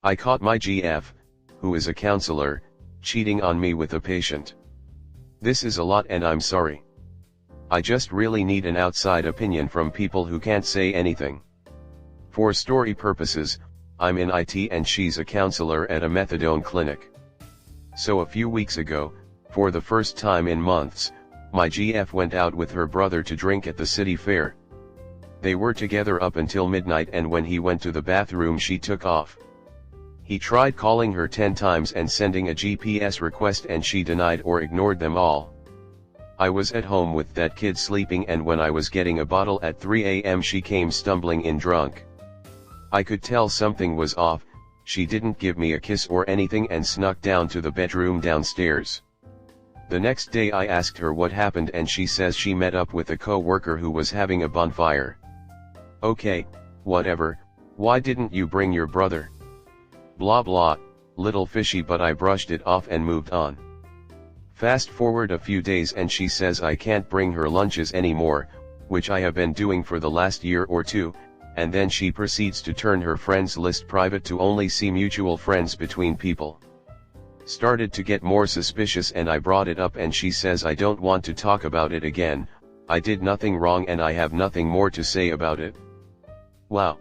I caught my GF, who is a counselor, cheating on me with a patient. This is a lot and I'm sorry. I just really need an outside opinion from people who can't say anything. For story purposes, I'm in IT and she's a counselor at a methadone clinic. So a few weeks ago, for the first time in months, my GF went out with her brother to drink at the city fair. They were together up until midnight and when he went to the bathroom she took off. He tried calling her 10 times and sending a GPS request and she denied or ignored them all. I was at home with that kid sleeping and when I was getting a bottle at 3 a.m. she came stumbling in drunk. I could tell something was off. She didn't give me a kiss or anything and snuck down to the bedroom downstairs. The next day I asked her what happened and she says she met up with a co-worker who was having a bonfire. Okay, whatever, why didn't you bring your brother? Blah blah, little fishy but I brushed it off and moved on. Fast forward a few days and she says I can't bring her lunches anymore, which I have been doing for the last year or two, and then she proceeds to turn her friends list private to only see mutual friends between people. Started to get more suspicious and I brought it up and she says I don't want to talk about it again, I did nothing wrong and I have nothing more to say about it. Wow.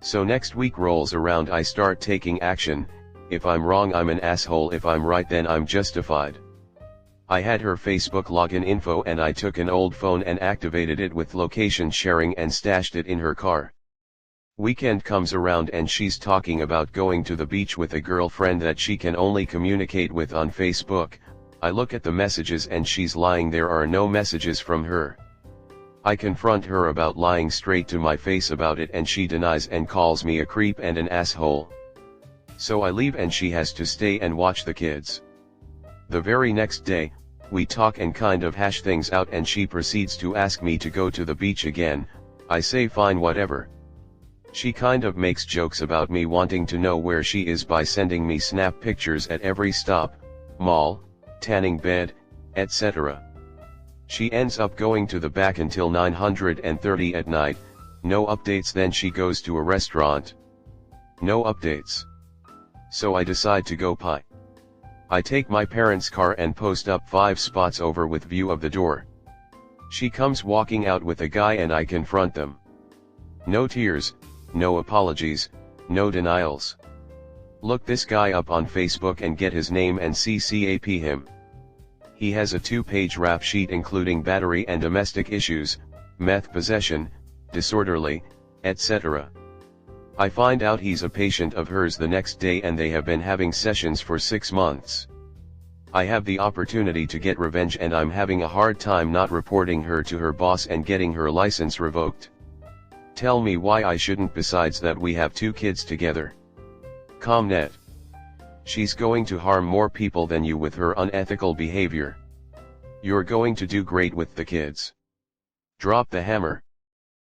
So next week rolls around I start taking action. If I'm wrong I'm an asshole, if I'm right then I'm justified. I had her Facebook login info and I took an old phone and activated it with location sharing and stashed it in her car. Weekend comes around and she's talking about going to the beach with a girlfriend that she can only communicate with on Facebook. I look at the messages and she's lying, there are no messages from her. I confront her about lying straight to my face about it and she denies and calls me a creep and an asshole. So I leave and she has to stay and watch the kids. The very next day, we talk and kind of hash things out and she proceeds to ask me to go to the beach again. I say fine, whatever. She kind of makes jokes about me wanting to know where she is by sending me snap pictures at every stop, mall, tanning bed, etc. She ends up going to the back until 9:30 at night, no updates, then she goes to a restaurant. No updates. So I decide to go pie. I take my parents' car and post up 5 spots over with view of the door. She comes walking out with a guy and I confront them. No tears, no apologies, no denials. Look this guy up on Facebook and get his name and CCAP him. He has a 2-page rap sheet including battery and domestic issues, meth possession, disorderly, etc. I find out he's a patient of hers the next day and they have been having sessions for 6 months. I have the opportunity to get revenge and I'm having a hard time not reporting her to her boss and getting her license revoked. Tell me why I shouldn't, besides that we have 2 kids together. Comnet. She's going to harm more people than you with her unethical behavior. You're going to do great with the kids. Drop the hammer.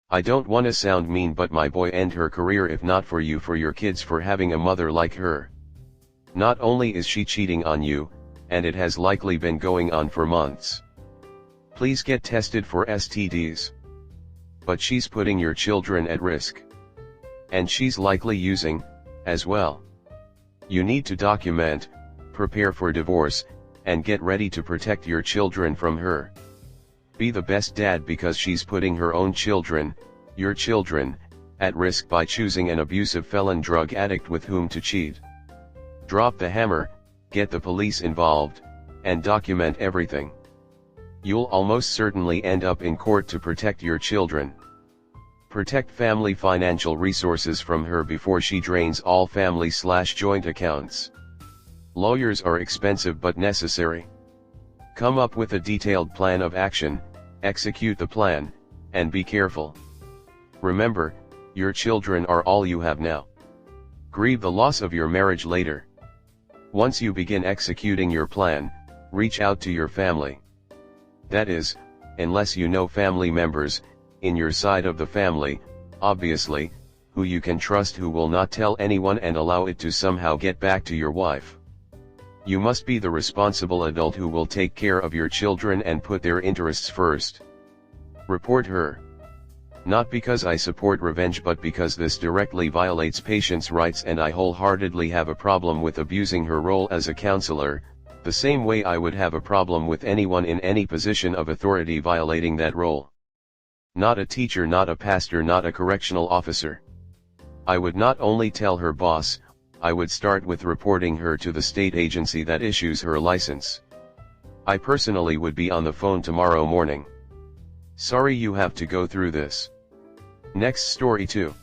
I don't wanna sound mean but my boy, end her career if not for you, for your kids, for having a mother like her. Not only is she cheating on you, and it has likely been going on for months. Please get tested for STDs. But she's putting your children at risk. And she's likely using, as well. You need to document, prepare for divorce, and get ready to protect your children from her. Be the best dad because she's putting her own children, your children, at risk by choosing an abusive felon drug addict with whom to cheat. Drop the hammer, get the police involved, and document everything. You'll almost certainly end up in court to protect your children. Protect family financial resources from her before she drains all family/joint accounts. Lawyers are expensive but necessary. Come up with a detailed plan of action, execute the plan, and be careful. Remember, your children are all you have now. Grieve the loss of your marriage later. Once you begin executing your plan, reach out to your family. That is, unless you know family members, in your side of the family, obviously, who you can trust, who will not tell anyone and allow it to somehow get back to your wife. You must be the responsible adult who will take care of your children and put their interests first. Report her. Not because I support revenge, but because this directly violates patients' rights, and I wholeheartedly have a problem with abusing her role as a counselor, the same way I would have a problem with anyone in any position of authority violating that role. Not a teacher, not a pastor, not a correctional officer. I would not only tell her boss, I would start with reporting her to the state agency that issues her license. I personally would be on the phone tomorrow morning. Sorry you have to go through this. Next story 2.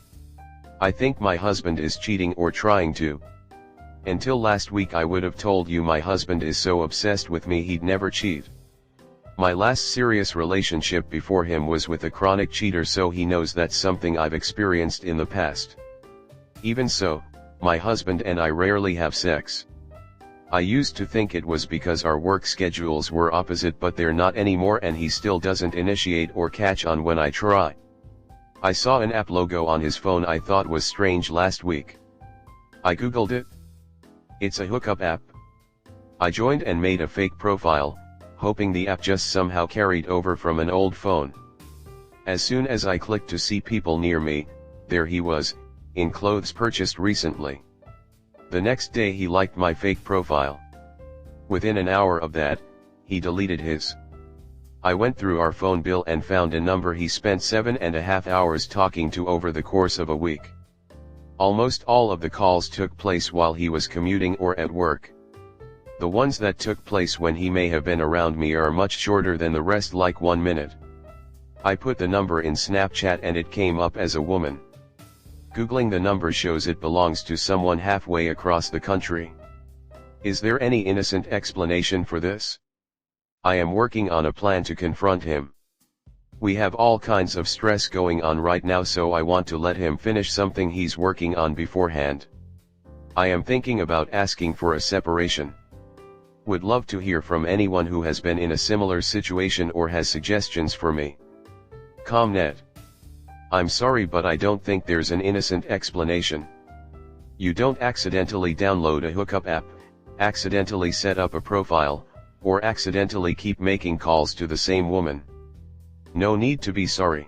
I think my husband is cheating or trying to. Until last week I would have told you my husband is so obsessed with me he'd never cheat. My last serious relationship before him was with a chronic cheater, so he knows that's something I've experienced in the past. Even so, my husband and I rarely have sex. I used to think it was because our work schedules were opposite, but they're not anymore, and he still doesn't initiate or catch on when I try. I saw an app logo on his phone I thought was strange last week. I googled it. It's a hookup app. I joined and made a fake profile, hoping the app just somehow carried over from an old phone. As soon as I clicked to see people near me, there he was, in clothes purchased recently. The next day he liked my fake profile. Within an hour of that, he deleted his. I went through our phone bill and found a number he spent 7.5 hours talking to over the course of a week. Almost all of the calls took place while he was commuting or at work. The ones that took place when he may have been around me are much shorter than the rest, like 1 minute. I put the number in Snapchat and it came up as a woman. Googling the number shows it belongs to someone halfway across the country. Is there any innocent explanation for this? I am working on a plan to confront him. We have all kinds of stress going on right now, so I want to let him finish something he's working on beforehand. I am thinking about asking for a separation. Would love to hear from anyone who has been in a similar situation or has suggestions for me. Comnet. I'm sorry, but I don't think there's an innocent explanation. You don't accidentally download a hookup app, accidentally set up a profile, or accidentally keep making calls to the same woman. No need to be sorry.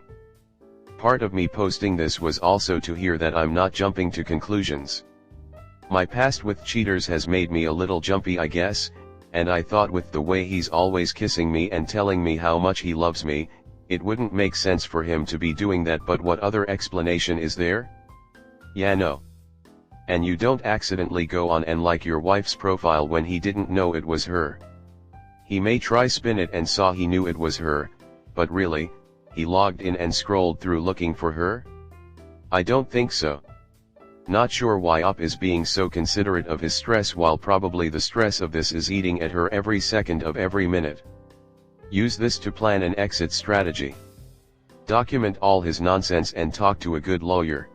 Part of me posting this was also to hear that I'm not jumping to conclusions. My past with cheaters has made me a little jumpy, I guess, and I thought with the way he's always kissing me and telling me how much he loves me, it wouldn't make sense for him to be doing that, but what other explanation is there? Yeah, no. And you don't accidentally go on and like your wife's profile when he didn't know it was her. He may try spin it and saw he knew it was her, but really, he logged in and scrolled through looking for her? I don't think so. Not sure why Op is being so considerate of his stress, while probably the stress of this is eating at her every second of every minute. Use this to plan an exit strategy. Document all his nonsense and talk to a good lawyer.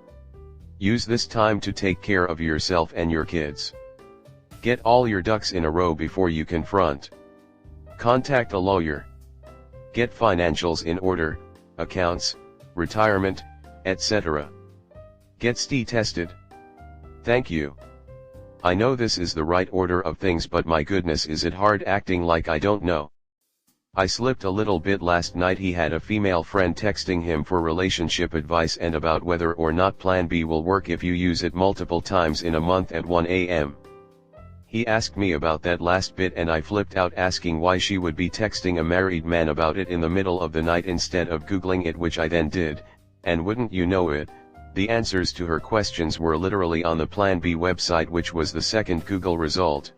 Use this time to take care of yourself and your kids. Get all your ducks in a row before you confront. Contact a lawyer. Get financials in order, accounts, retirement, etc. Get STI tested. Thank you. I know this is the right order of things, but my goodness, is it hard acting like I don't know. I slipped a little bit last night. He had a female friend texting him for relationship advice and about whether or not Plan B will work if you use it multiple times in a month at 1 a.m. He asked me about that last bit and I flipped out, asking why she would be texting a married man about it in the middle of the night instead of Googling it, which I then did, and wouldn't you know it, the answers to her questions were literally on the Plan B website, which was the second Google result.